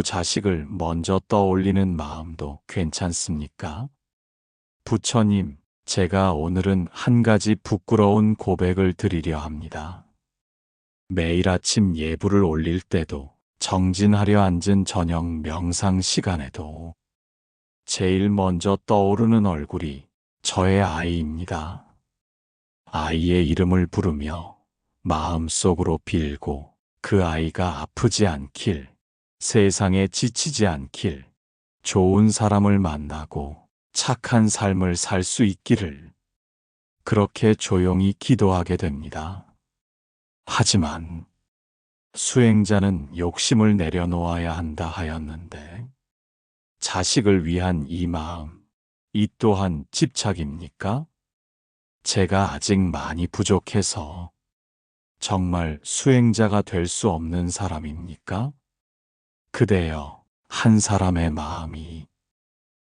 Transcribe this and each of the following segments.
자식을 먼저 떠올리는 마음도 괜찮습니까? 부처님, 제가 오늘은 한 가지 부끄러운 고백을 드리려 합니다. 매일 아침 예불을 올릴 때도, 정진하려 앉은 저녁 명상 시간에도 제일 먼저 떠오르는 얼굴이 저의 아이입니다. 아이의 이름을 부르며 마음속으로 빌고 그 아이가 아프지 않길, 세상에 지치지 않길, 좋은 사람을 만나고 착한 삶을 살 수 있기를, 그렇게 조용히 기도하게 됩니다. 하지만 수행자는 욕심을 내려놓아야 한다 하였는데, 자식을 위한 이 마음, 이 또한 집착입니까? 제가 아직 많이 부족해서 정말 수행자가 될 수 없는 사람입니까? 그대여, 한 사람의 마음이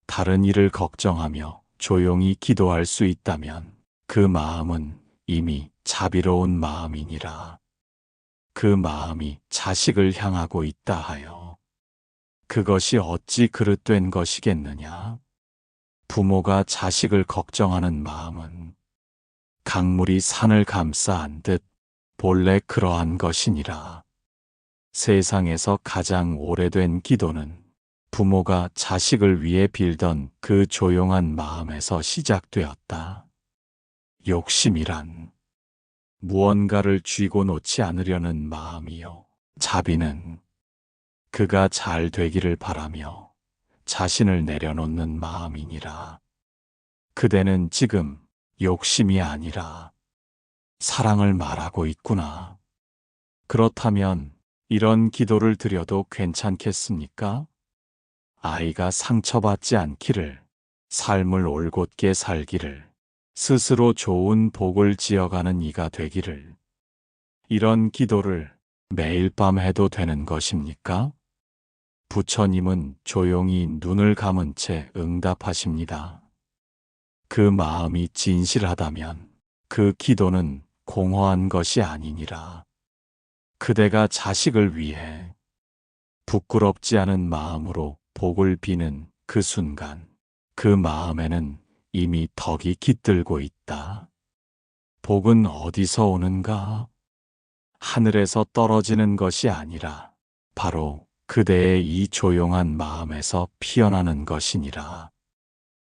다른 일을 걱정하며 조용히 기도할 수 있다면 그 마음은 이미 자비로운 마음이니라. 그 마음이 자식을 향하고 있다 하여 그것이 어찌 그릇된 것이겠느냐? 부모가 자식을 걱정하는 마음은 강물이 산을 감싸 안듯 본래 그러한 것이니라. 세상에서 가장 오래된 기도는 부모가 자식을 위해 빌던 그 조용한 마음에서 시작되었다. 욕심이란 무언가를 쥐고 놓지 않으려는 마음이요. 자비는 그가 잘 되기를 바라며 자신을 내려놓는 마음이니라. 그대는 지금 욕심이 아니라 사랑을 말하고 있구나. 그렇다면 이런 기도를 드려도 괜찮겠습니까? 아이가 상처받지 않기를, 삶을 올곧게 살기를, 스스로 좋은 복을 지어가는 이가 되기를. 이런 기도를 매일 밤 해도 되는 것입니까? 부처님은 조용히 눈을 감은 채 응답하십니다. 그 마음이 진실하다면 그 기도는 공허한 것이 아니니라. 그대가 자식을 위해 부끄럽지 않은 마음으로 복을 비는 그 순간, 그 마음에는 이미 덕이 깃들고 있다. 복은 어디서 오는가? 하늘에서 떨어지는 것이 아니라 바로 그대의 이 조용한 마음에서 피어나는 것이니라.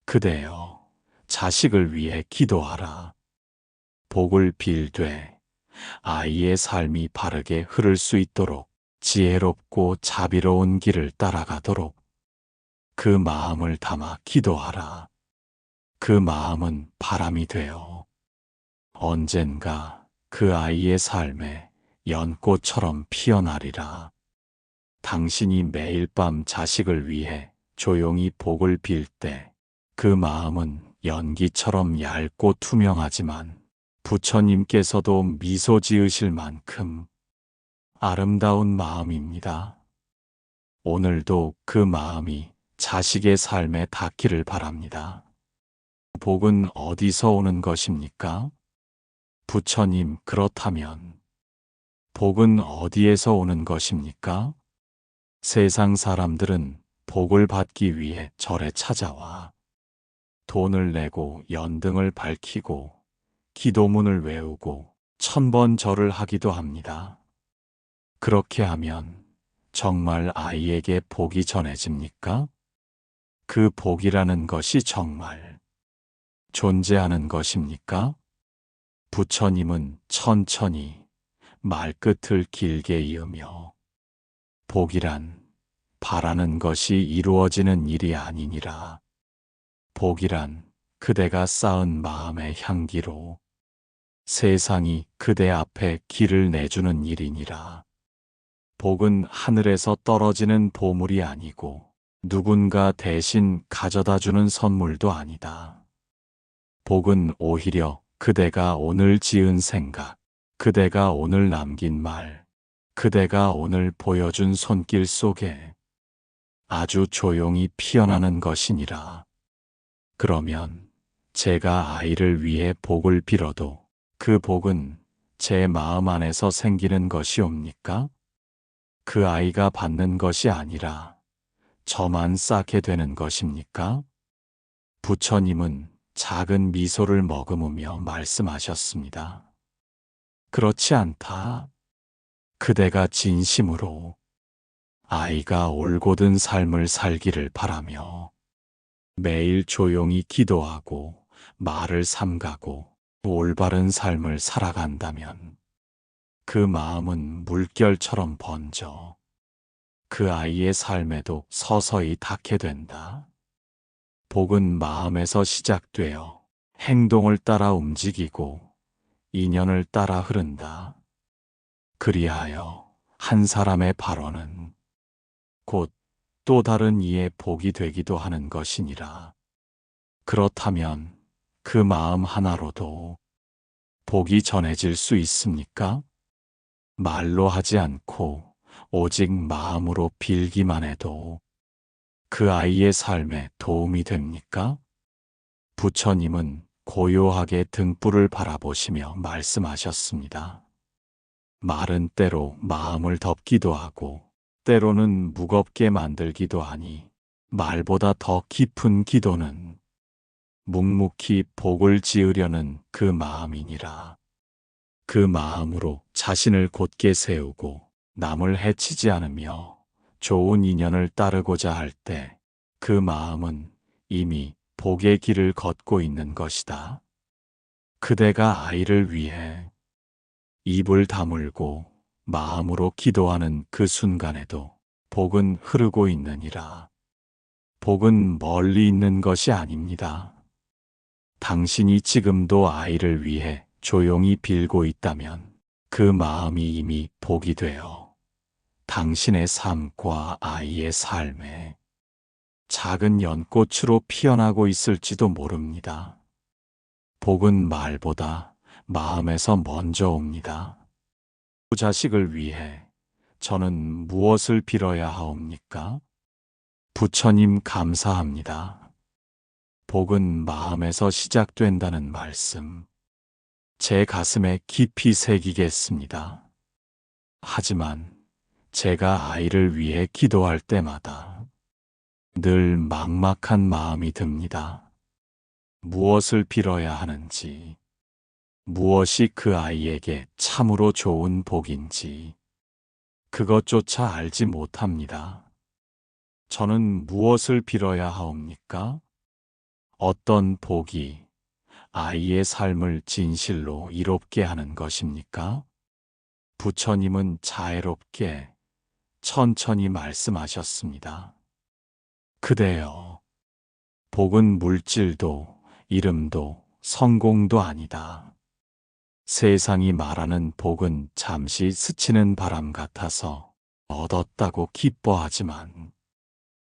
그대여, 자식을 위해 기도하라. 복을 빌되 아이의 삶이 바르게 흐를 수 있도록 지혜롭고 자비로운 길을 따라가도록 그 마음을 담아 기도하라. 그 마음은 바람이 되어 언젠가 그 아이의 삶에 연꽃처럼 피어나리라. 당신이 매일 밤 자식을 위해 조용히 복을 빌 때 그 마음은 연기처럼 얇고 투명하지만 부처님께서도 미소 지으실 만큼 아름다운 마음입니다. 오늘도 그 마음이 자식의 삶에 닿기를 바랍니다. 복은 어디서 오는 것입니까? 부처님, 그렇다면 복은 어디에서 오는 것입니까? 세상 사람들은 복을 받기 위해 절에 찾아와 돈을 내고 연등을 밝히고 기도문을 외우고 1000번 절을 하기도 합니다. 그렇게 하면 정말 아이에게 복이 전해집니까? 그 복이라는 것이 정말 존재하는 것입니까? 부처님은 천천히 말끝을 길게 이으며 복이란 바라는 것이 이루어지는 일이 아니니라. 복이란 그대가 쌓은 마음의 향기로 세상이 그대 앞에 길을 내주는 일이니라. 복은 하늘에서 떨어지는 보물이 아니고 누군가 대신 가져다 주는 선물도 아니다. 복은 오히려 그대가 오늘 지은 생각, 그대가 오늘 남긴 말, 그대가 오늘 보여준 손길 속에 아주 조용히 피어나는 것이니라. 그러면 제가 아이를 위해 복을 빌어도 그 복은 제 마음 안에서 생기는 것이옵니까? 그 아이가 받는 것이 아니라 저만 쌓게 되는 것입니까? 부처님은 작은 미소를 머금으며 말씀하셨습니다. 그렇지 않다. 그대가 진심으로 아이가 올곧은 삶을 살기를 바라며 매일 조용히 기도하고 말을 삼가고 올바른 삶을 살아간다면 그 마음은 물결처럼 번져 그 아이의 삶에도 서서히 닿게 된다. 복은 마음에서 시작되어 행동을 따라 움직이고 인연을 따라 흐른다. 그리하여 한 사람의 발언은 곧 또 다른 이의 복이 되기도 하는 것이니라. 그렇다면 그 마음 하나로도 복이 전해질 수 있습니까? 말로 하지 않고 오직 마음으로 빌기만 해도 그 아이의 삶에 도움이 됩니까? 부처님은 고요하게 등불을 바라보시며 말씀하셨습니다. 말은 때로 마음을 덮기도 하고 때로는 무겁게 만들기도 하니 말보다 더 깊은 기도는 묵묵히 복을 지으려는 그 마음이니라. 그 마음으로 자신을 곧게 세우고 남을 해치지 않으며 좋은 인연을 따르고자 할 때 그 마음은 이미 복의 길을 걷고 있는 것이다. 그대가 아이를 위해 입을 다물고 마음으로 기도하는 그 순간에도 복은 흐르고 있느니라. 복은 멀리 있는 것이 아닙니다. 당신이 지금도 아이를 위해 조용히 빌고 있다면 그 마음이 이미 복이 되어 당신의 삶과 아이의 삶에 작은 연꽃으로 피어나고 있을지도 모릅니다. 복은 말보다 마음에서 먼저 옵니다. 자식을 위해 저는 무엇을 빌어야 하옵니까? 부처님 감사합니다. 복은 마음에서 시작된다는 말씀, 제 가슴에 깊이 새기겠습니다. 하지만 제가 아이를 위해 기도할 때마다 늘 막막한 마음이 듭니다. 무엇을 빌어야 하는지, 무엇이 그 아이에게 참으로 좋은 복인지, 그것조차 알지 못합니다. 저는 무엇을 빌어야 하옵니까? 어떤 복이 아이의 삶을 진실로 이롭게 하는 것입니까? 부처님은 자애롭게 천천히 말씀하셨습니다. 그대여, 복은 물질도 이름도 성공도 아니다. 세상이 말하는 복은 잠시 스치는 바람 같아서 얻었다고 기뻐하지만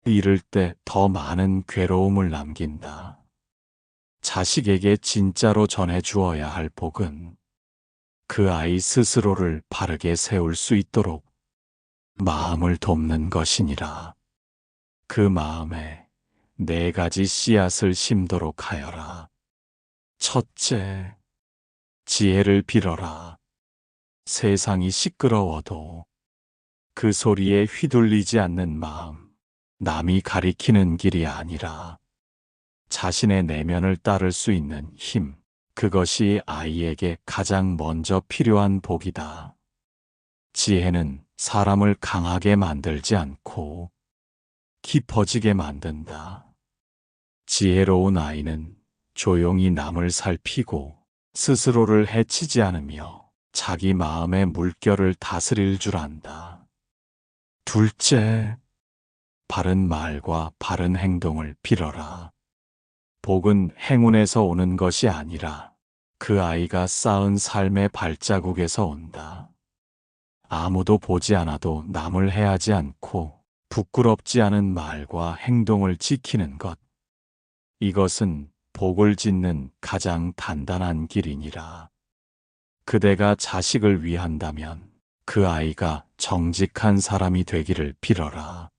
잃을 때 더 많은 괴로움을 남긴다. 자식에게 진짜로 전해 주어야 할 복은 그 아이 스스로를 바르게 세울 수 있도록 마음을 돕는 것이니라. 그 마음에 4가지 씨앗을 심도록 하여라. 첫째, 지혜를 빌어라. 세상이 시끄러워도 그 소리에 휘둘리지 않는 마음, 남이 가리키는 길이 아니라 자신의 내면을 따를 수 있는 힘, 그것이 아이에게 가장 먼저 필요한 복이다. 지혜는 사람을 강하게 만들지 않고 깊어지게 만든다. 지혜로운 아이는 조용히 남을 살피고 스스로를 해치지 않으며 자기 마음의 물결을 다스릴 줄 안다. 둘째, 바른 말과 바른 행동을 빌어라. 복은 행운에서 오는 것이 아니라 그 아이가 쌓은 삶의 발자국에서 온다. 아무도 보지 않아도 남을 해하지 않고 부끄럽지 않은 말과 행동을 지키는 것. 이것은 복을 짓는 가장 단단한 길이니라. 그대가 자식을 위한다면 그 아이가 정직한 사람이 되기를 빌어라.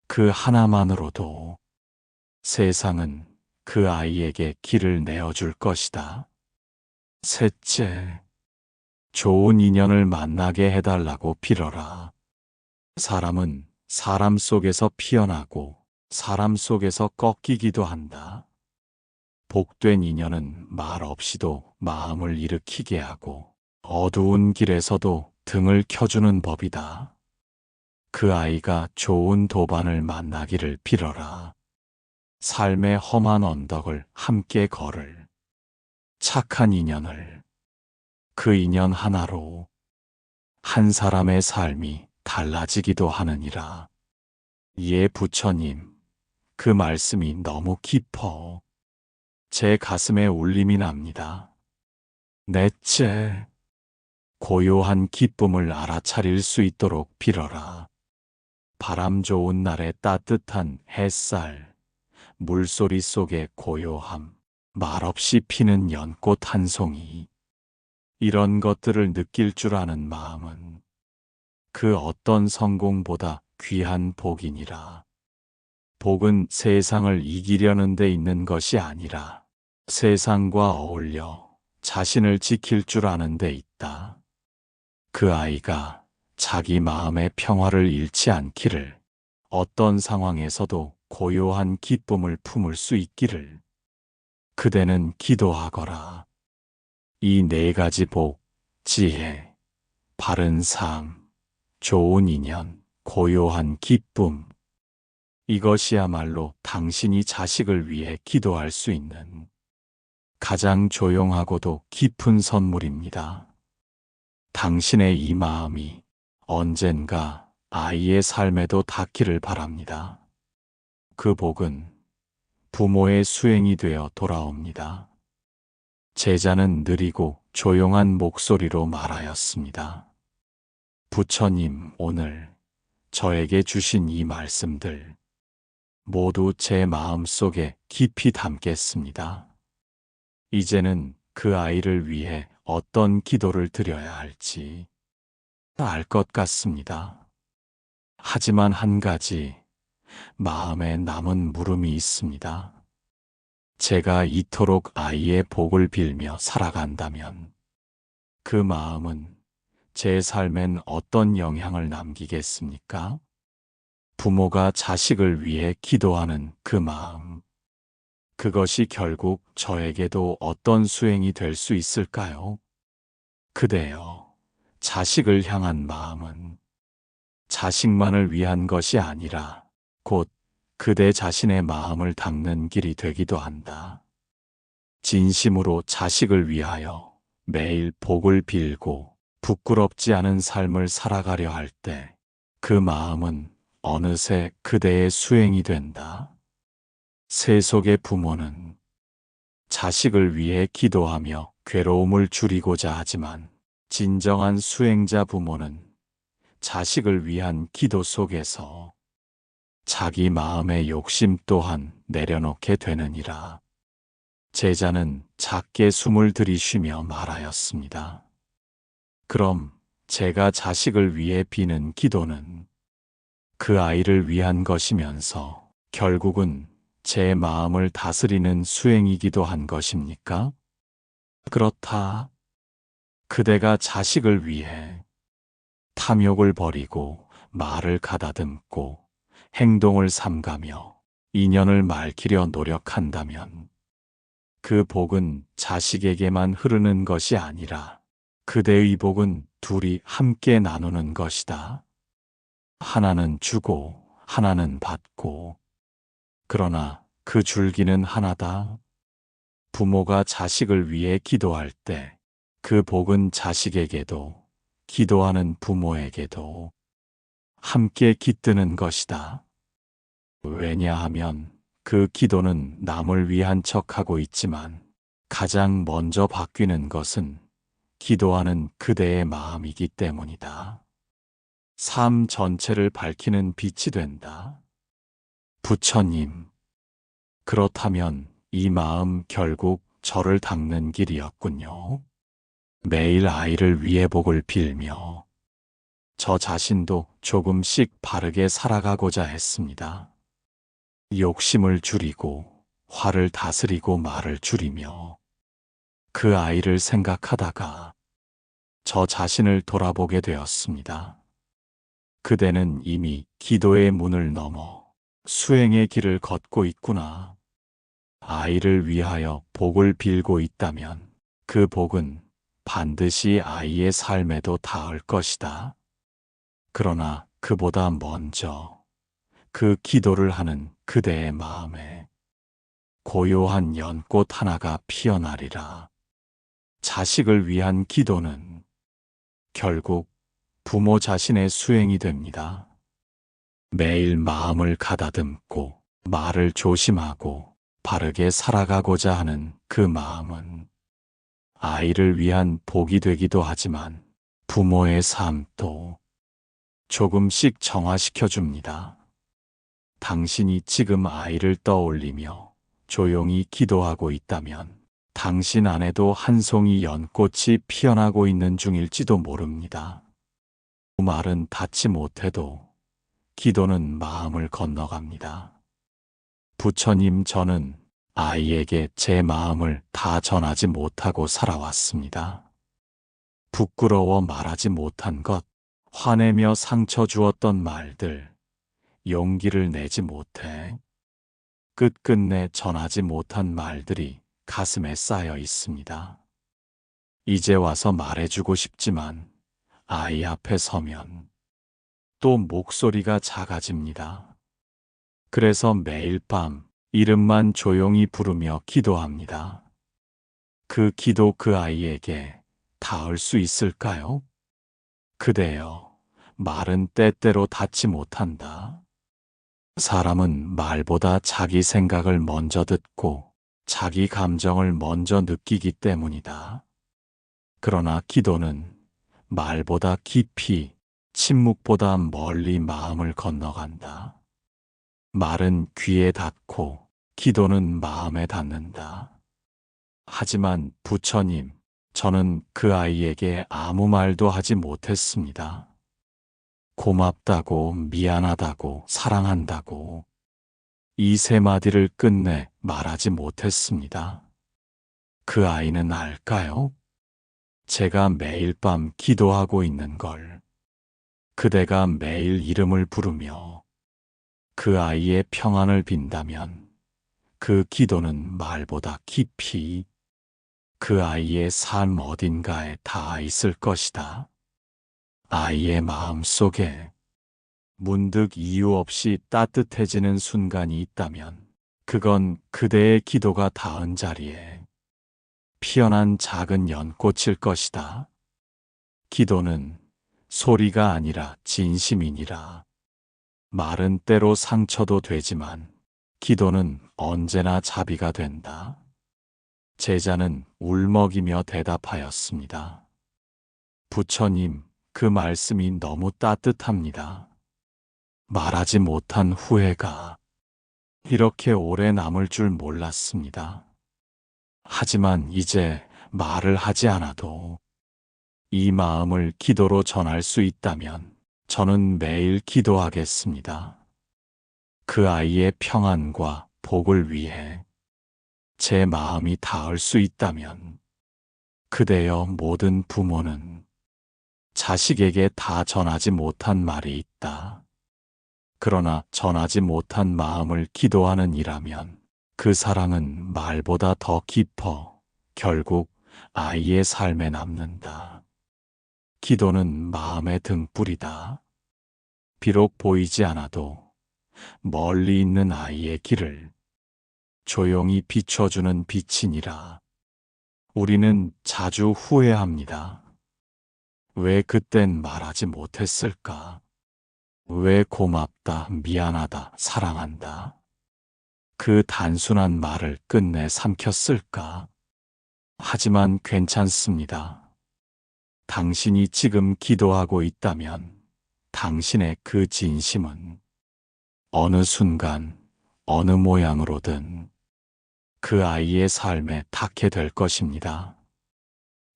그 하나만으로도 세상은 그 아이에게 길을 내어줄 것이다. 셋째, 좋은 인연을 만나게 해달라고 빌어라. 사람은 사람 속에서 피어나고 사람 속에서 꺾이기도 한다. 복된 인연은 말 없이도 마음을 일으키게 하고 어두운 길에서도 등을 켜주는 법이다. 그 아이가 좋은 도반을 만나기를 빌어라. 삶의 험한 언덕을 함께 걸을 착한 인연을, 그 인연 하나로 한 사람의 삶이 달라지기도 하느니라. 예, 부처님, 그 말씀이 너무 깊어 제 가슴에 울림이 납니다. 넷째, 고요한 기쁨을 알아차릴 수 있도록 빌어라. 바람 좋은 날의 따뜻한 햇살, 물소리 속의 고요함, 말없이 피는 연꽃 한 송이, 이런 것들을 느낄 줄 아는 마음은 그 어떤 성공보다 귀한 복이니라. 복은 세상을 이기려는 데 있는 것이 아니라 세상과 어울려 자신을 지킬 줄 아는 데 있다. 그 아이가 자기 마음의 평화를 잃지 않기를, 어떤 상황에서도 고요한 기쁨을 품을 수 있기를. 그대는 기도하거라. 이 네 가지 복, 지혜, 바른 삶, 좋은 인연, 고요한 기쁨, 이것이야말로 당신이 자식을 위해 기도할 수 있는 가장 조용하고도 깊은 선물입니다. 당신의 이 마음이 언젠가 아이의 삶에도 닿기를 바랍니다. 그 복은 부모의 수행이 되어 돌아옵니다. 제자는 느리고 조용한 목소리로 말하였습니다. 부처님, 오늘 저에게 주신 이 말씀들 모두 제 마음 속에 깊이 담겠습니다. 이제는 그 아이를 위해 어떤 기도를 드려야 할지 알 것 같습니다. 하지만 한 가지 마음에 남은 물음이 있습니다. 제가 이토록 아이의 복을 빌며 살아간다면 그 마음은 제 삶엔 어떤 영향을 남기겠습니까? 부모가 자식을 위해 기도하는 그 마음, 그것이 결국 저에게도 어떤 수행이 될 수 있을까요? 그대여, 자식을 향한 마음은 자식만을 위한 것이 아니라 곧 그대 자신의 마음을 닦는 길이 되기도 한다. 진심으로 자식을 위하여 매일 복을 빌고 부끄럽지 않은 삶을 살아가려 할 때 그 마음은 어느새 그대의 수행이 된다. 세속의 부모는 자식을 위해 기도하며 괴로움을 줄이고자 하지만 진정한 수행자 부모는 자식을 위한 기도 속에서 자기 마음의 욕심 또한 내려놓게 되느니라. 제자는 작게 숨을 들이쉬며 말하였습니다. 그럼 제가 자식을 위해 비는 기도는 그 아이를 위한 것이면서 결국은 제 마음을 다스리는 수행이기도 한 것입니까? 그렇다. 그대가 자식을 위해 탐욕을 버리고 말을 가다듬고 행동을 삼가며 인연을 맑히려 노력한다면 그 복은 자식에게만 흐르는 것이 아니라 그대의 복은 둘이 함께 나누는 것이다. 하나는 주고 하나는 받고, 그러나 그 줄기는 하나다. 부모가 자식을 위해 기도할 때 그 복은 자식에게도 기도하는 부모에게도 함께 깃드는 것이다. 왜냐하면 그 기도는 남을 위한 척하고 있지만 가장 먼저 바뀌는 것은 기도하는 그대의 마음이기 때문이다. 삶 전체를 밝히는 빛이 된다. 부처님, 그렇다면 이 마음 결국 저를 닦는 길이었군요. 매일 아이를 위해 복을 빌며 저 자신도 조금씩 바르게 살아가고자 했습니다. 욕심을 줄이고 화를 다스리고 말을 줄이며 그 아이를 생각하다가 저 자신을 돌아보게 되었습니다. 그대는 이미 기도의 문을 넘어 수행의 길을 걷고 있구나. 아이를 위하여 복을 빌고 있다면 그 복은 반드시 아이의 삶에도 닿을 것이다. 그러나 그보다 먼저 그 기도를 하는 그대의 마음에 고요한 연꽃 하나가 피어나리라. 자식을 위한 기도는 결국 부모 자신의 수행이 됩니다. 매일 마음을 가다듬고 말을 조심하고 바르게 살아가고자 하는 그 마음은 아이를 위한 복이 되기도 하지만 부모의 삶도 조금씩 정화시켜 줍니다. 당신이 지금 아이를 떠올리며 조용히 기도하고 있다면 당신 안에도 한 송이 연꽃이 피어나고 있는 중일지도 모릅니다. 말은 닿지 못해도 기도는 마음을 건너갑니다. 부처님, 저는 아이에게 제 마음을 다 전하지 못하고 살아왔습니다. 부끄러워 말하지 못한 것, 화내며 상처 주었던 말들, 용기를 내지 못해 끝끝내 전하지 못한 말들이 가슴에 쌓여 있습니다. 이제 와서 말해주고 싶지만 아이 앞에 서면 또 목소리가 작아집니다. 그래서 매일 밤 이름만 조용히 부르며 기도합니다. 그 기도 그 아이에게 닿을 수 있을까요? 그대여, 말은 때때로 닿지 못한다. 사람은 말보다 자기 생각을 먼저 듣고 자기 감정을 먼저 느끼기 때문이다. 그러나 기도는 말보다 깊이, 침묵보다 멀리 마음을 건너간다. 말은 귀에 닿고 기도는 마음에 닿는다. 하지만 부처님, 저는 그 아이에게 아무 말도 하지 못했습니다. 고맙다고, 미안하다고, 사랑한다고 이 세 마디를 끝내 말하지 못했습니다. 그 아이는 알까요? 제가 매일 밤 기도하고 있는 걸, 그대가 매일 이름을 부르며 그 아이의 평안을 빈다면 그 기도는 말보다 깊이 그 아이의 삶 어딘가에 닿아 있을 것이다. 아이의 마음 속에 문득 이유 없이 따뜻해지는 순간이 있다면 그건 그대의 기도가 닿은 자리에 피어난 작은 연꽃일 것이다. 기도는 소리가 아니라 진심이니라. 말은 때로 상처도 되지만 기도는 언제나 자비가 된다. 제자는 울먹이며 대답하였습니다. 부처님, 그 말씀이 너무 따뜻합니다. 말하지 못한 후회가 이렇게 오래 남을 줄 몰랐습니다. 하지만 이제 말을 하지 않아도 이 마음을 기도로 전할 수 있다면 저는 매일 기도하겠습니다. 그 아이의 평안과 복을 위해 제 마음이 닿을 수 있다면 그대여 모든 부모는 자식에게 다 전하지 못한 말이 있다. 그러나 전하지 못한 마음을 기도하는 이라면 그 사랑은 말보다 더 깊어 결국 아이의 삶에 남는다. 기도는 마음의 등불이다. 비록 보이지 않아도 멀리 있는 아이의 길을 조용히 비춰주는 빛이니라. 우리는 자주 후회합니다. 왜 그땐 말하지 못했을까? 왜 고맙다, 미안하다, 사랑한다. 그 단순한 말을 끝내 삼켰을까? 하지만 괜찮습니다. 당신이 지금 기도하고 있다면 당신의 그 진심은 어느 순간, 어느 모양으로든 그 아이의 삶에 닿게 될 것입니다.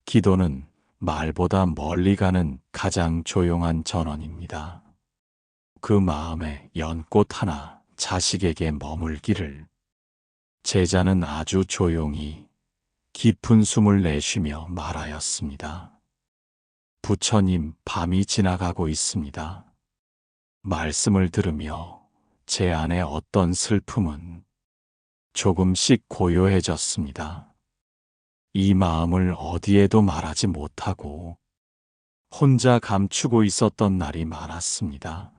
기도는 말보다 멀리 가는 가장 조용한 전원입니다. 그 마음에 연꽃 하나 자식에게 머물기를. 제자는 아주 조용히 깊은 숨을 내쉬며 말하였습니다. 부처님, 밤이 지나가고 있습니다. 말씀을 들으며 제 안에 어떤 슬픔은 조금씩 고요해졌습니다. 이 마음을 어디에도 말하지 못하고 혼자 감추고 있었던 날이 많았습니다.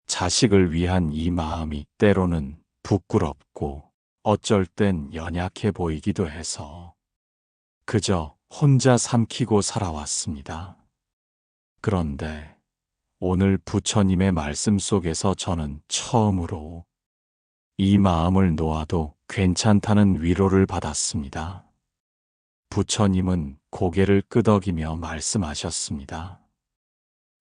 자식을 위한 이 마음이 때로는 부끄럽고 어쩔 땐 연약해 보이기도 해서 그저 혼자 삼키고 살아왔습니다. 그런데 오늘 부처님의 말씀 속에서 저는 처음으로 이 마음을 놓아도 괜찮다는 위로를 받았습니다. 부처님은 고개를 끄덕이며 말씀하셨습니다.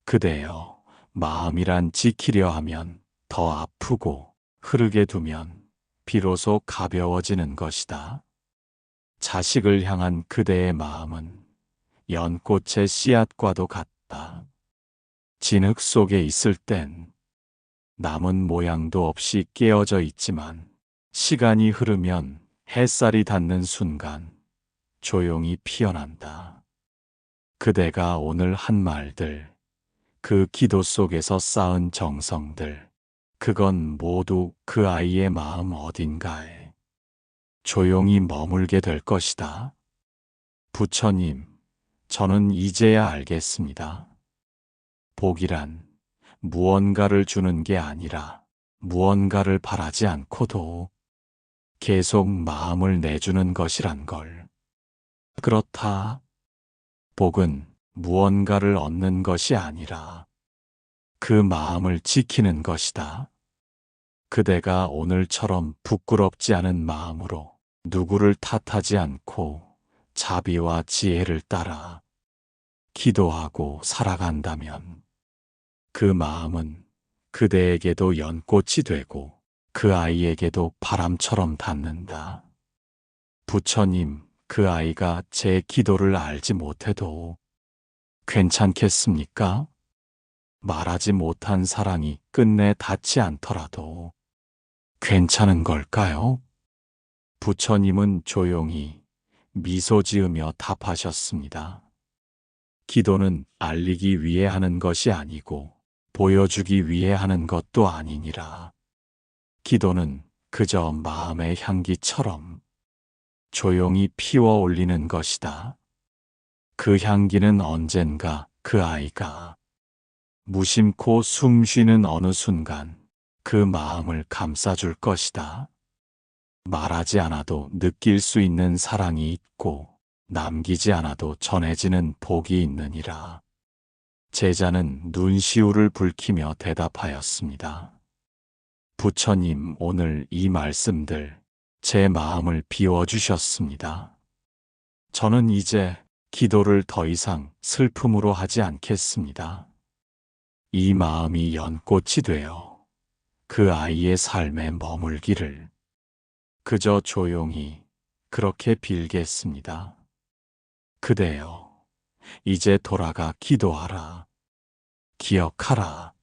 그대여, 마음이란 지키려 하면 더 아프고 흐르게 두면 비로소 가벼워지는 것이다. 자식을 향한 그대의 마음은 연꽃의 씨앗과도 같다. 진흙 속에 있을 땐 남은 모양도 없이 깨어져 있지만 시간이 흐르면 햇살이 닿는 순간 조용히 피어난다. 그대가 오늘 한 말들, 그 기도 속에서 쌓은 정성들, 그건 모두 그 아이의 마음 어딘가에 조용히 머물게 될 것이다. 부처님, 저는 이제야 알겠습니다. 복이란 무언가를 주는 게 아니라 무언가를 바라지 않고도 계속 마음을 내주는 것이란 걸. 그렇다. 복은 무언가를 얻는 것이 아니라 그 마음을 지키는 것이다. 그대가 오늘처럼 부끄럽지 않은 마음으로 누구를 탓하지 않고 자비와 지혜를 따라 기도하고 살아간다면 그 마음은 그대에게도 연꽃이 되고 그 아이에게도 바람처럼 닿는다. 부처님, 그 아이가 제 기도를 알지 못해도 괜찮겠습니까? 말하지 못한 사랑이 끝내 닿지 않더라도 괜찮은 걸까요? 부처님은 조용히 미소 지으며 답하셨습니다. 기도는 알리기 위해 하는 것이 아니고 보여주기 위해 하는 것도 아니니라. 기도는 그저 마음의 향기처럼 조용히 피워 올리는 것이다. 그 향기는 언젠가 그 아이가 무심코 숨 쉬는 어느 순간 그 마음을 감싸줄 것이다. 말하지 않아도 느낄 수 있는 사랑이 있고 남기지 않아도 전해지는 복이 있느니라. 제자는 눈시울을 붉히며 대답하였습니다. 부처님, 오늘 이 말씀들 제 마음을 비워주셨습니다. 저는 이제 기도를 더 이상 슬픔으로 하지 않겠습니다. 이 마음이 연꽃이 되어 그 아이의 삶에 머물기를 그저 조용히 그렇게 빌겠습니다. 그대여, 이제 돌아가 기도하라. 기억하라.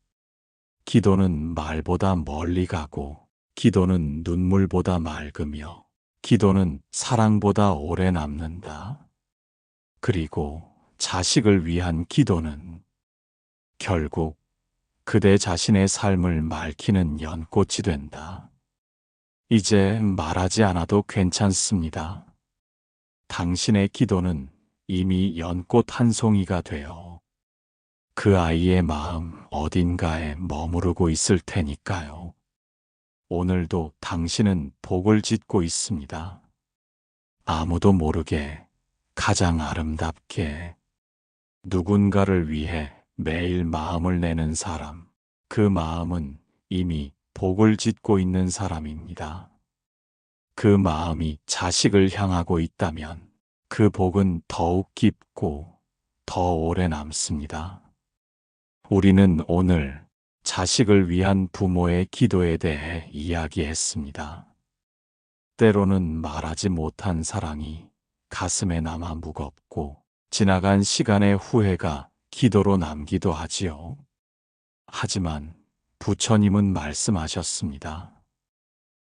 기도는 말보다 멀리 가고, 기도는 눈물보다 맑으며, 기도는 사랑보다 오래 남는다. 그리고 자식을 위한 기도는 결국 그대 자신의 삶을 맑히는 연꽃이 된다. 이제 말하지 않아도 괜찮습니다. 당신의 기도는 이미 연꽃 한 송이가 되어 그 아이의 마음 어딘가에 머무르고 있을 테니까요. 오늘도 당신은 복을 짓고 있습니다. 아무도 모르게 가장 아름답게 누군가를 위해 매일 마음을 내는 사람, 그 마음은 이미 복을 짓고 있는 사람입니다. 그 마음이 자식을 향하고 있다면 그 복은 더욱 깊고 더 오래 남습니다. 우리는 오늘 자식을 위한 부모의 기도에 대해 이야기했습니다. 때로는 말하지 못한 사랑이 가슴에 남아 무겁고 지나간 시간의 후회가 기도로 남기도 하지요. 하지만 부처님은 말씀하셨습니다.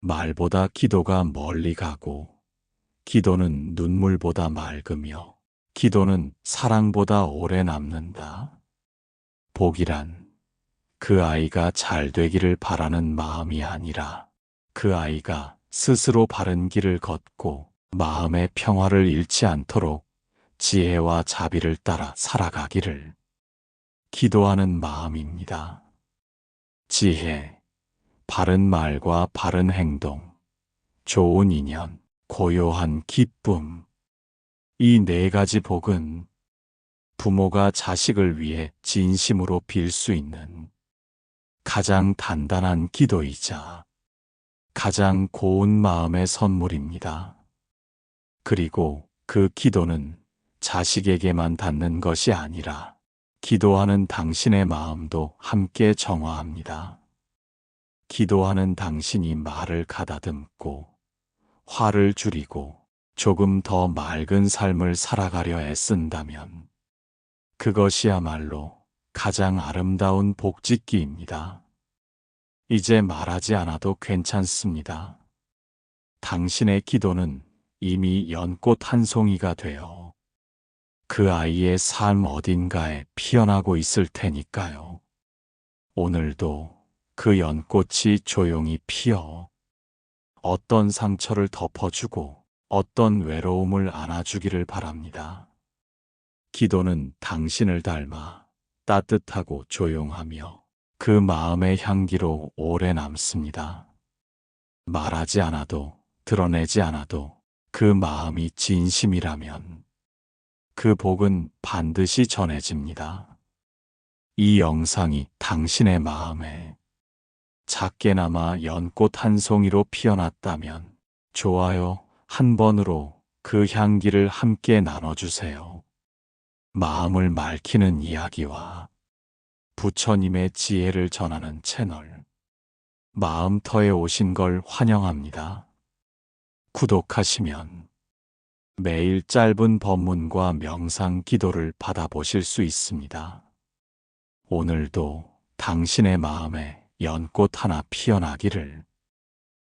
말보다 기도가 멀리 가고 기도는 눈물보다 맑으며 기도는 사랑보다 오래 남는다. 복이란 그 아이가 잘 되기를 바라는 마음이 아니라 그 아이가 스스로 바른 길을 걷고 마음의 평화를 잃지 않도록 지혜와 자비를 따라 살아가기를 기도하는 마음입니다. 지혜, 바른 말과 바른 행동, 좋은 인연, 고요한 기쁨. 이 네 가지 복은 부모가 자식을 위해 진심으로 빌 수 있는 가장 단단한 기도이자 가장 고운 마음의 선물입니다. 그리고 그 기도는 자식에게만 닿는 것이 아니라 기도하는 당신의 마음도 함께 정화합니다. 기도하는 당신이 말을 가다듬고 화를 줄이고 조금 더 맑은 삶을 살아가려 애쓴다면 그것이야말로 가장 아름다운 복짓기입니다. 이제 말하지 않아도 괜찮습니다. 당신의 기도는 이미 연꽃 한 송이가 되어 그 아이의 삶 어딘가에 피어나고 있을 테니까요. 오늘도 그 연꽃이 조용히 피어 어떤 상처를 덮어주고 어떤 외로움을 안아주기를 바랍니다. 기도는 당신을 닮아 따뜻하고 조용하며 그 마음의 향기로 오래 남습니다. 말하지 않아도 드러내지 않아도 그 마음이 진심이라면 그 복은 반드시 전해집니다. 이 영상이 당신의 마음에 작게나마 연꽃 한 송이로 피어났다면 좋아요 한 번으로 그 향기를 함께 나눠주세요. 마음을 맑히는 이야기와 부처님의 지혜를 전하는 채널 마음터에 오신 걸 환영합니다. 구독하시면 매일 짧은 법문과 명상 기도를 받아보실 수 있습니다. 오늘도 당신의 마음에 연꽃 하나 피어나기를